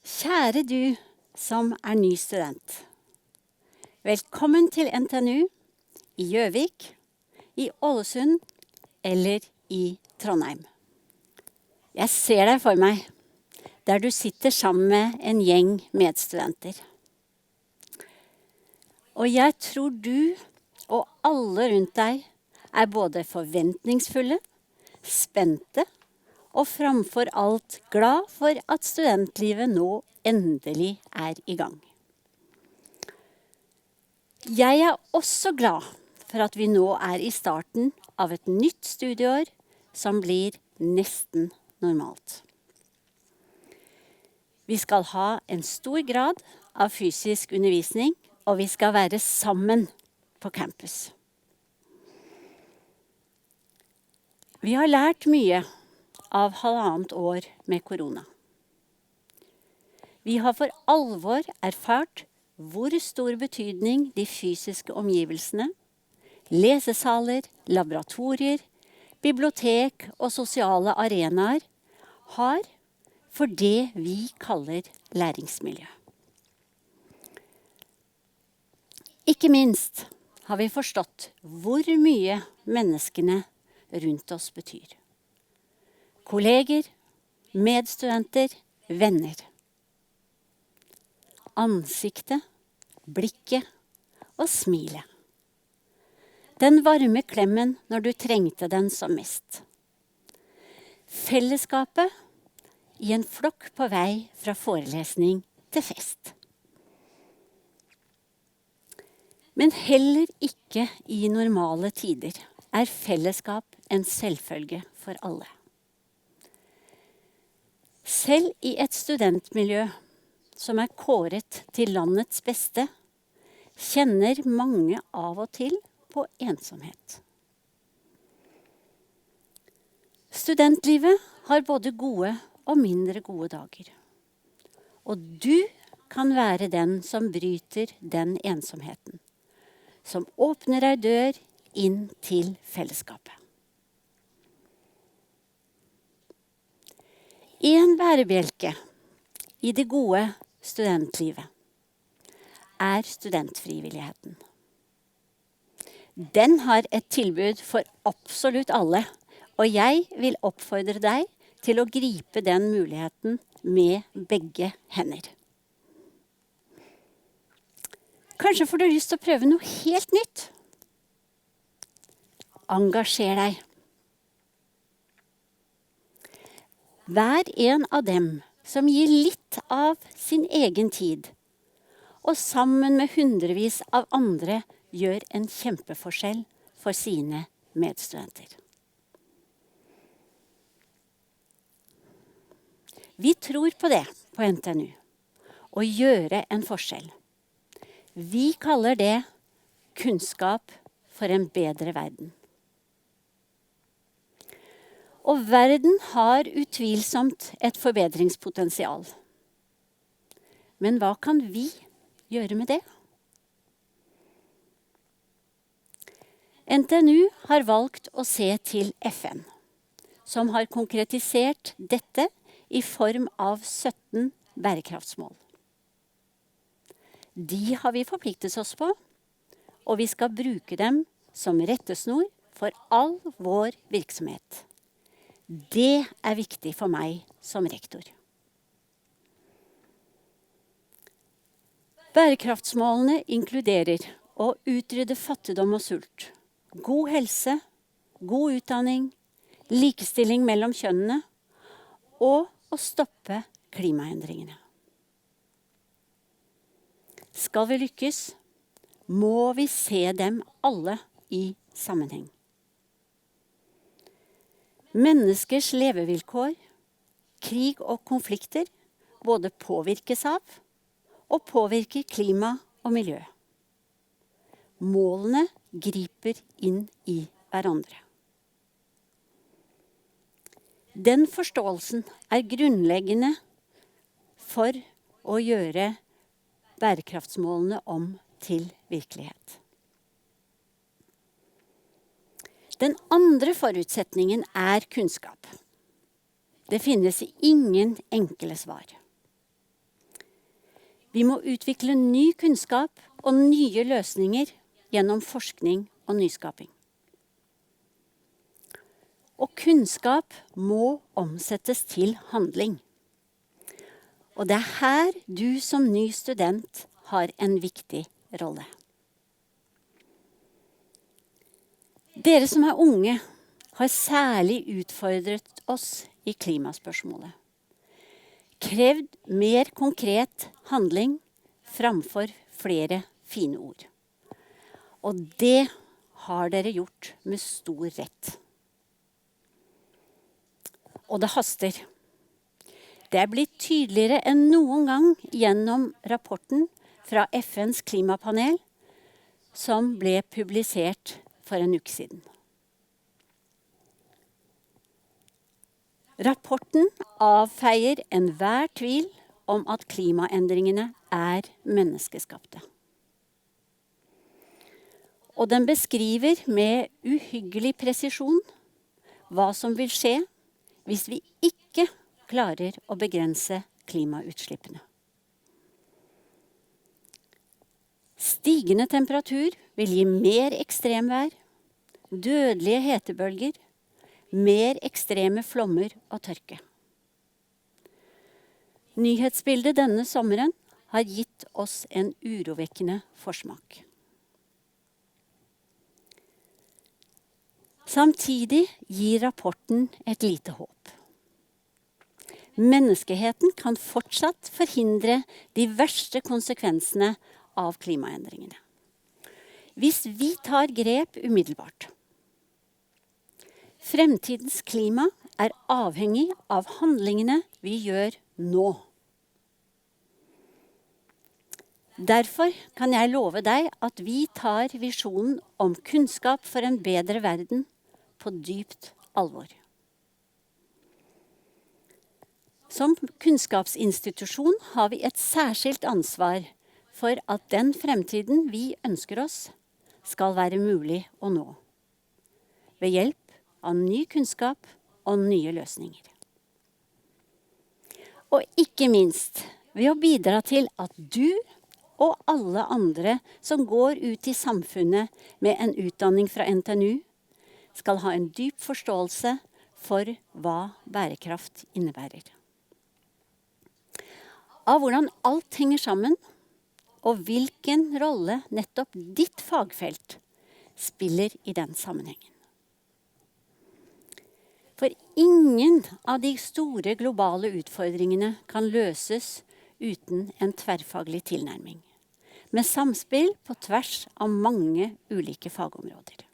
Kjære du som ny student. Velkommen til NTNU i Gjøvik, i Ålesund eller i Trondheim. Jeg ser deg for meg, der du sitter sammen med en gjeng medstudenter. Og jeg tror du og alle rundt deg både forventningsfulle, spente og framfor alt glad for at studentlivet nå endelig i gang. Jeg også glad for at vi nå i starten av et nytt studieår som blir nesten normalt. Vi skal ha en stor grad av fysisk undervisning, og vi skal være sammen på campus. Vi har lært mye av 1,5 år med korona. Vi har for alvor erfart hvor stor betydning de fysiske omgivelsene, lesesaler, laboratorier, bibliotek og sosiale arenaer har for det vi kaller læringsmiljø. Ikke minst har vi forstått hvor mye menneskene rundt oss betyr. Kolleger, medstudenter, venner. Ansiktet, blikket og smilet. Den varme klemmen når du trengte den som mest. Fellesskapet i en flokk på vei fra forelesning til fest. Men heller ikke i normale tider fellesskap en selvfølge for alle. Selv i et studentmiljø som kåret til landets beste, kjenner mange av og til på ensomhet. Studentlivet har både gode og mindre gode dager. Og du kan være den som bryter den ensomheten, som åpner ei dør inn til fellesskapet. En bærebjelke i det gode studentlivet studentfrivilligheten. Den har et tilbud for absolutt alle, og jeg vil oppfordre deg til å gripe den muligheten med begge hender. Kanskje får du lyst til å prøve noe helt nytt? Engasjer deg. Vær en av dem som gir litt av sin egen tid, og sammen med hundrevis av andre gjør en kjempeforskjell for sine medstudenter. Vi tror på det på NTNU, å gjøre en forskjell. Vi kaller det kunnskap for en bedre verden. Og verden har utvilsomt et forbedringspotensial. Men hva kan vi gjøre med det? NTNU har valgt å se til FN, som har konkretisert dette i form av 17 bærekraftsmål. De har vi forpliktet oss på, og vi skal bruke dem som rettesnor for all vår virksomhet. Det viktig for meg som rektor. Bærekraftsmålene inkluderer å utrydde fattigdom og sult, god helse, god utdanning, likestilling mellom kjønnene og å stoppe klimaendringene. Skal vi lykkes, må vi se dem alle i sammenheng. Menneskers levevilkår, krig og konflikter både påvirkes av og påvirker klima og miljø. Målene griper inn i hverandre. Den forståelsen grunnleggende for å gjøre bærekraftsmålene om til virkelighet. Den andre forutsetningen kunnskap. Det finnes ingen enkle svar. Vi må utvikle ny kunnskap og nye løsninger gjennom forskning og nyskaping. Og kunnskap må omsettes til handling. Og det er her du som ny student har en viktig rolle. Dere som er unge har særlig utfordret oss i klimaspørsmålet. Krevd mer konkret handling framfor flere fine ord. Og det har dere gjort med stor rett. Og det haster. Det er blitt tydeligere enn noen gang gjennom rapporten fra FNs klimapanel som ble publisert for en uke siden. Rapporten avfeier enhver tvil om at klimaendringene er menneskeskapte. Og den beskriver med uhyggelig presisjon hva som vil skje hvis vi ikke klarer å begrense klimautslippene. Stigende temperatur vil gi mer ekstremvær, dødelige hetebølger, mer ekstreme flommer og tørke. Nyhetsbildet denne sommeren har gitt oss en urovekkende forsmak. Samtidig gir rapporten et lite håp. Menneskeheten kan fortsatt forhindre de verste konsekvensene av klimaendringene. Hvis vi tar grep umiddelbart. Fremtidens klima er avhengig av handlingene vi gjør nå. Derfor kan jeg love deg at vi tar visjonen om kunnskap for en bedre verden på dypt alvor. Som kunnskapsinstitusjon har vi et særskilt ansvar for at den fremtiden vi ønsker oss, skal være mulig å nå. Ved hjelp av ny kunnskap og nye løsninger. Og ikke minst ved å bidra til at du og alle andre som går ut i samfunnet med en utdanning fra NTNU, skal ha en dyp forståelse for hva bærekraft innebærer. Av hvordan alt henger sammen, og hvilken rolle nettopp ditt fagfelt spiller i den sammenhengen. For ingen av de store globale utfordringene kan løses uten en tverrfaglig tilnærming, med samspill på tvers av mange ulike fagområder.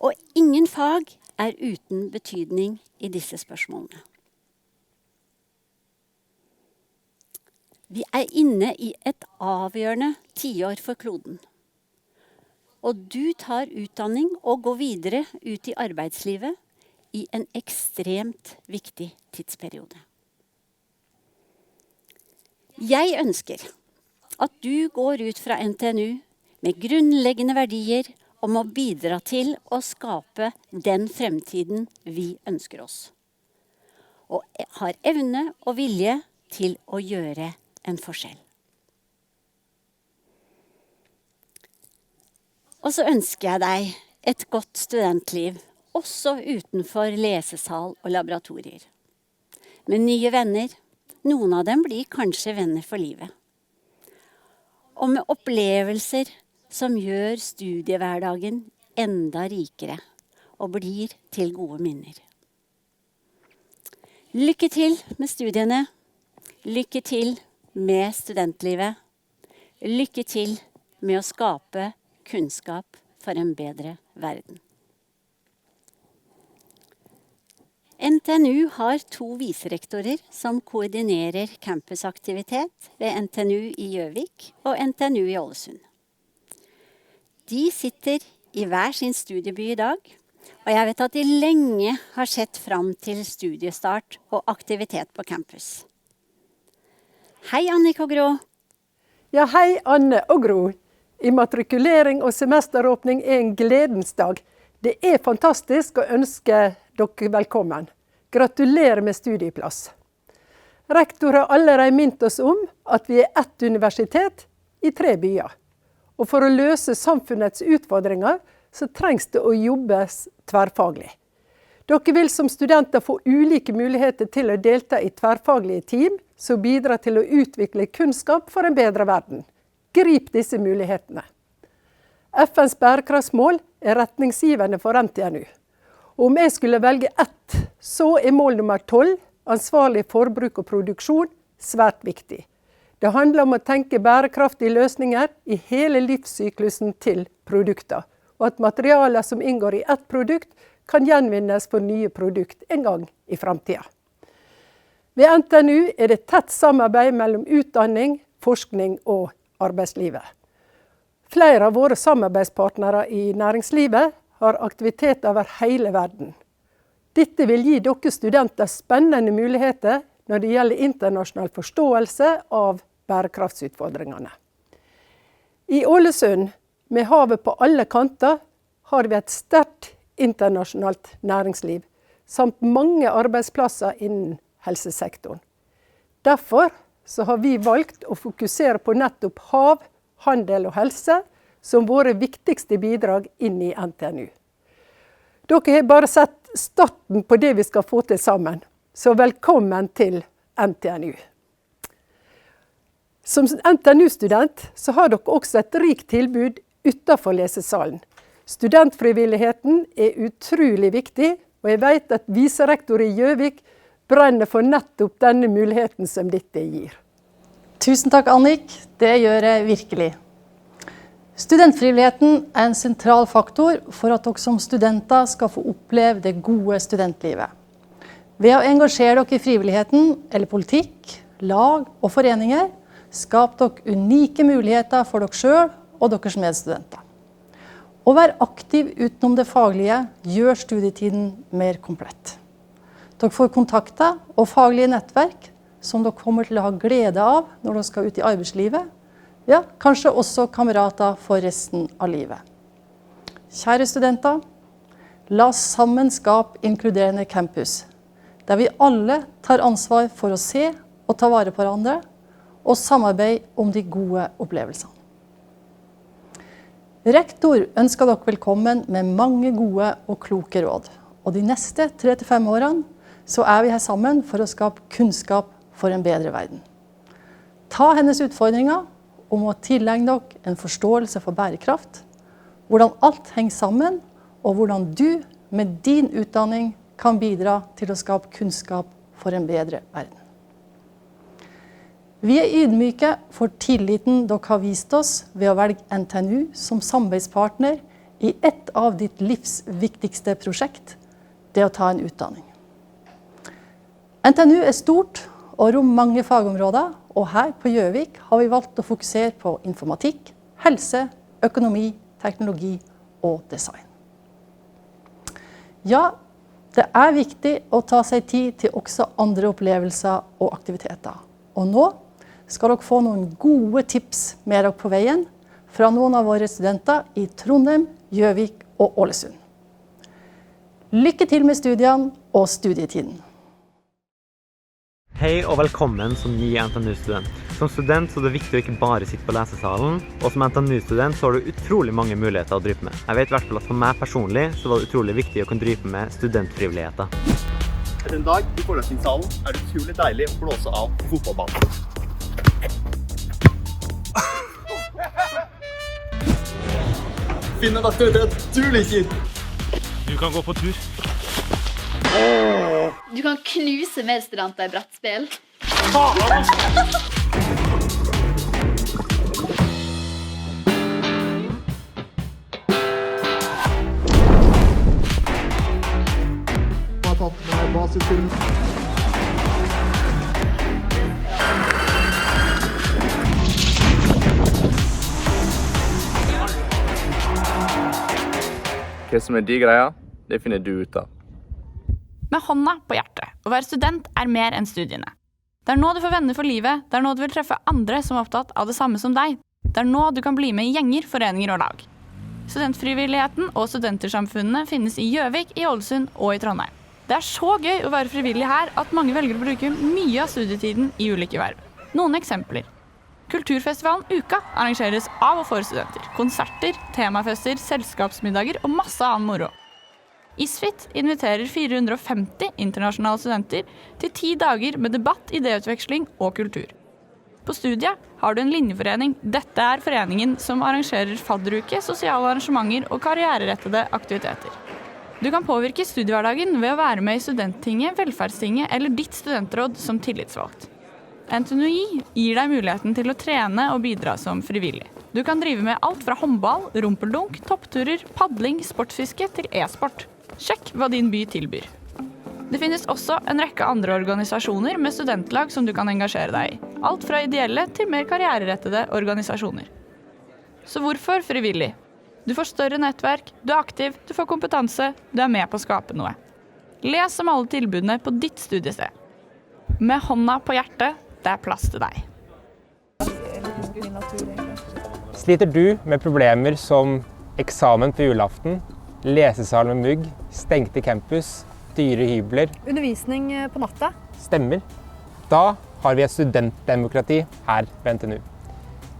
Og ingen fag er uten betydning i disse spørsmålene. Vi er inne i et avgjørende tiår for kloden. Og du tar utdanning og går videre ut i arbeidslivet i en ekstremt viktig tidsperiode. Jeg ønsker at du går ut fra NTNU med grunnleggende verdier om å bidra til å skape den fremtiden vi ønsker oss. Og har evne og vilje til å gjøre en forskjell. Og så ønsker jeg deg et godt studentliv, også utenfor lesesal og laboratorier. Med nye venner, noen av dem blir kanskje venner for livet. Og med opplevelser som gjør studiehverdagen enda rikere og blir til gode minner. Lykke til med studiene. Lykke til med studentlivet. Lykke til med å skape kunnskap for en bedre verden. NTNU har 2 viserektorer som koordinerer campusaktivitet ved NTNU i Gjøvik og NTNU i Ålesund. De sitter i hver sin studieby i dag, og jeg vet at de lenge har sett fram til studiestart og aktivitet på campus. Hei, Annika og Grå. Ja, hei, Anne og Gro. Immatrikulering og semesteråpning er en gledens dag. Det er fantastisk å ønske dere velkommen. Gratulerer med studieplass. Rektor har allerede minnet oss om at vi er ett universitet i 3 byer. Og for å løse samfunnets utfordringer, så trengs det å jobbes tverrfaglig. Dere vil som studenter få ulike muligheter til å delta i tverrfaglige team, som bidrar til å utvikle kunnskap for en bedre verden. Grip disse mulighetene. FNs bærekraftsmål er retningsgivende for NTNU. Og om jeg skulle velge ett, så er mål nummer 12, ansvarlig forbruk og produksjon, svært viktig. Det handler om å tenke bærekraftige løsninger i hele livssyklusen til produkter, og at materialer som inngår i ett produkt kan gjenvinnes for nye produkt en gang i fremtiden. Ved NTNU er det tett samarbeid mellom utdanning, forskning og arbeidslivet. Flere av våre samarbeidspartnere i næringslivet har aktivitet over hele verden. Dette vil gi dere studenter spennende muligheter når det gjelder internasjonal forståelse av bærekraftsutfordringene. I Ålesund, med havet på alle kanter, har vi et sterkt internasjonalt næringsliv, samt mange arbeidsplasser innen helsesektoren. Derfor så har vi valgt å fokusere på nettopp hav, handel og helse som våre viktigste bidrag inn i NTNU. Dere har bare sett starten på det vi skal få til sammen, så velkommen til NTNU. Som NTNU-student så har dere også et rikt tilbud utenfor lesesalen. Studentfrivilligheten er utrolig viktig, og jeg vet at viserektor i Gjøvik brenner for nettopp denne muligheten som dette gir. Tusen takk, Annik. Det gjør jeg virkelig. Studentfrivilligheten er en sentral faktor for at dere som studenter skal få oppleve det gode studentlivet. Ved å engasjere dere i frivilligheten, eller politikk, lag og foreninger, skaper dere unike muligheter for dere selv og deres medstudenter. Å være aktiv utenom det faglige gjør studietiden mer komplett. Dere får kontakter og faglige nettverk som dere kommer til å ha glede av når dere skal ut i arbeidslivet. Ja, kanskje også kamerater for resten av livet. Kjære studenter, la oss sammen skape inkluderende campus, der vi alle tar ansvar for å se og ta vare på hverandre, og samarbeide om de gode opplevelsene. Rektor ønsker dere velkommen med mange gode og kloke råd. Og de neste 3-5 årene så er vi her sammen for å skape kunnskap for en bedre verden. Ta hennes utfordringer om å tilegne dere en forståelse for bærekraft, hvordan alt henger sammen, og hvordan du med din utdanning kan bidra til å skape kunnskap for en bedre verden. Vi er ydmyke for tilliten dere har vist oss ved å velge NTNU som samarbeidspartner i et av ditt livs viktigste prosjekt, det å ta en utdanning. NTNU er stort og rommer mange fagområder, og her på Gjøvik har vi valgt å fokusere på informatikk, helse, økonomi, teknologi og design. Ja, det er viktig å ta seg tid til også andre opplevelser og aktiviteter. Og nå skal dere få noen gode tips med dere på veien fra noen av våre studenter i Trondheim, Gjøvik og Ålesund. Lykke til med studiene og studietiden! Hei og velkommen som ny NTNU-student. Som student så er det viktig å ikke bare sitte på lesesalen, og som NTNU-student så har du utrolig mange muligheter å drive med. Jeg vet i hvert fall at for meg personlig så var det utrolig viktig å kunne drive med studentfrivilligheter. Etter en dag i forelesningssalen er det utrolig deilig å blåse av på fotballbanen. Finn en aktivitet du liker. Du kan gå på tur. Du kan knuse medstudenter i brettspill. Jeg har tatt med basisfilm. Hva som er de greia, det finner du ut av. Med hånda på hjertet, å være student er mer enn studiene. Det er nå du får venner for livet, det er nå du vil treffe andre som er opptatt av det samme som deg. Det er nå du kan bli med i gjenger, foreninger og lag. Studentfrivilligheten og studentersamfunnene finnes i Gjøvik, i Ålesund og i Trondheim. Det er så gøy å være frivillig her at mange velger å bruke mye av studietiden i ulike verv. Noen eksempler. Kulturfestivalen Uka arrangeres av og for studenter. Konserter, temafester, selskapsmiddager og masse annen moro. ISFIT inviterer 450 internasjonale studenter til 10 dager med debatt, idéutveksling og kultur. På studiet har du en linjeforening. Dette er foreningen som arrangerer fadderuke, sosiale arrangementer og karriererettede aktiviteter. Du kan påvirke studiehverdagen ved å være med i Studenttinget, Velferdstinget eller ditt studentråd som tillitsvalgt. NTNUI gir deg muligheten til å trene og bidra som frivillig. Du kan drive med alt fra håndball, rumpeldunk, toppturer, padling, sportsfiske til e-sport. Sjekk hva din by tilbyr. Det finnes også en rekke andre organisasjoner med studentlag som du kan engasjere deg i. Alt fra ideelle til mer karriererettede organisasjoner. Så hvorfor frivillig? Du får større nettverk, du er aktiv, du får kompetanse, du er med på å skape noe. Les om alle tilbudene på ditt studiested. Med hånda på hjertet, det er plass til deg. Sliter du med problemer som eksamen på julaften, lesesal med mugg, stengte campus, dyre hybler? Undervisning på natta? Stemmer. Da har vi et studentdemokrati her ved NTNU.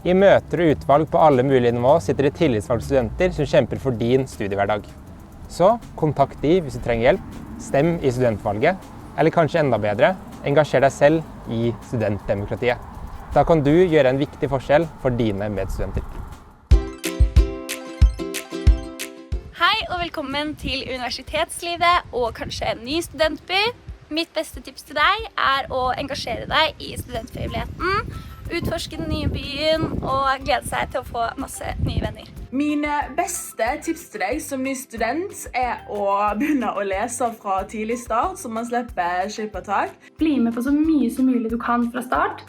I møter og utvalg på alle mulige nivå sitter det tillitsvalgte studenter som kjemper for din studiehverdag. Så kontakt de hvis du trenger hjelp, stem i studentvalget, eller kanskje enda bedre, engasjer deg selv i studentdemokratiet. Da kan du gjøre en viktig forskjell for dine medstudenter. Hei og velkommen til universitetslivet og kanskje en ny studentby. Mitt beste tips til deg er å engasjere deg i studentfrivilligheten, utforske den nye byen og glede seg til å få masse nye venner. Mine beste tips til deg som ny student er å begynne å lese fra tidlig start, så man slipper skippertak. Bli med på så mye som mulig du kan fra start.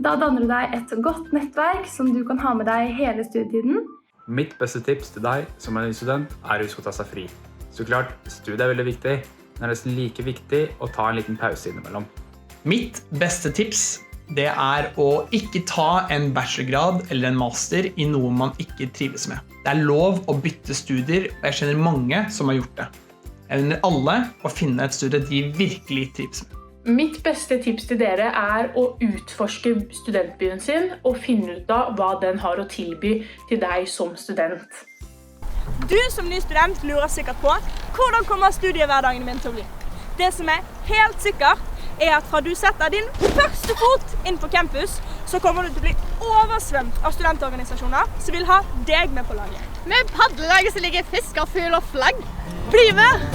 Da danner du deg et godt nettverk som du kan ha med deg hele studietiden. Mitt beste tips til deg som er ny student er å huske å ta seg fri. Så klart, studiet er veldig viktig, men det er nesten like viktig å ta en liten pause innimellom. Mitt beste tips det er å ikke ta en bachelorgrad eller en master i noe man ikke trives med. Det er lov å bytte studier, og jeg kjenner mange som har gjort det. Jeg unner alle å finne et studie de virkelig trives med. Mitt beste tips til dere er å utforske studentbyen sin og finne ut av hva den har å tilby til deg som student. Du som ny student lurer sikkert på hvordan kommer studiehverdagen min til å bli. Det som er helt sikkert er at fra du setter din første fot inn på campus, så kommer du til å bli oversvømt av studentorganisasjoner som vil ha deg med på laget. Med paddelaget som ligger fisker, fugl og flagg. Bli med!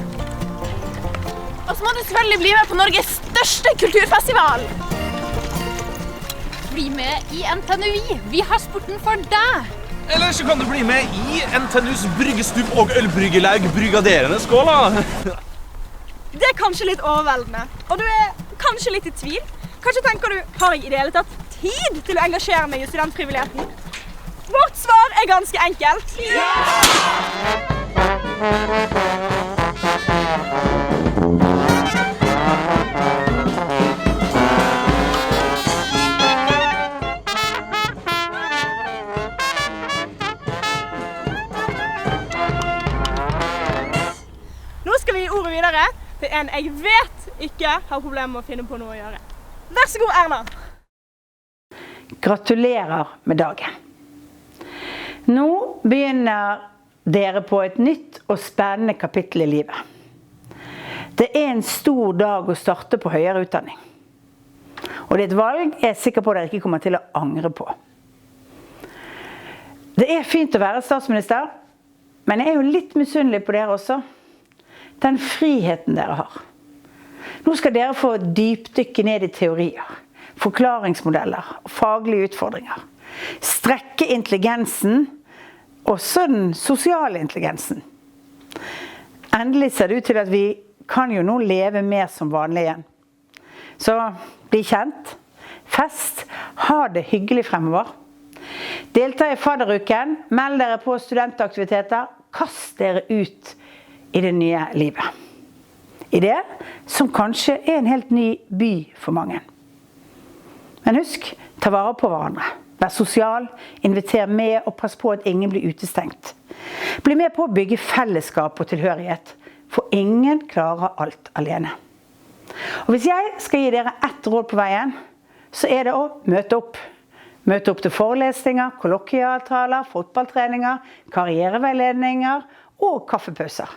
Og så må du selvfølgelig bli med på Norges største kulturfestival. Bli med i NTNUI. Vi har sporten for deg. Eller så kan du bli med i NTNUs bryggestup og ølbryggelaug Brygaderene. Skål da! Det er kanskje litt overveldende, og du er kanskje litt i tvil. Kanskje tenker du, har jeg i det hele tatt tid til å engasjere meg i studentfrivilligheten? Vårt svar er ganske enkelt. Ja! Nå skal vi gi ordet videre til en jeg vet ikke har problemer med å finne på noe å gjøre. Vær så god, Erna! Gratulerer med dagen. Nå begynner dere på et nytt og spennende kapittel i livet. Det er en stor dag å starte på høyere utdanning. Og det er et valg jeg er sikker på dere ikke kommer til å angre på. Det er fint å være statsminister, men jeg er jo litt misunnelig på dere også. Den friheten dere har. Nå skal dere få dypdykke ned i teorier, forklaringsmodeller og faglige utfordringer. Strekke intelligensen, også den sosiale intelligensen. Endelig ser det ut til at vi kan jo nå leve mer som vanlig igjen. Så bli kjent, fest, ha det hyggelig fremover. Delta i fadderuken, meld dere på studentaktiviteter, kast dere ut i det nye livet. I det som kanskje er en helt ny by for mange. Men husk, ta vare på hverandre. Vær sosial, inviter med og pass på at ingen blir utestengt. Bli med på å bygge fellesskap og tilhørighet. For ingen klarer alt alene. Og hvis jeg skal gi dere ett råd på veien, så det å møte opp. Møte opp til forelesninger, kollokvieavtaler, fotballtreninger, karriereveiledninger og kaffepauser.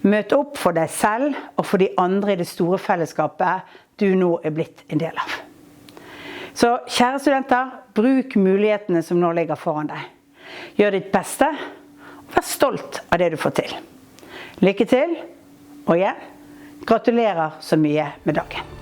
Møte opp for deg selv og for de andre i det store fellesskapet du nå blitt en del av. Så kjære studenter, bruk mulighetene som nå ligger foran deg. Gjør ditt beste, og vær stolt av det du får til. Lykke til, og igjen, gratulerer så mye med dagen.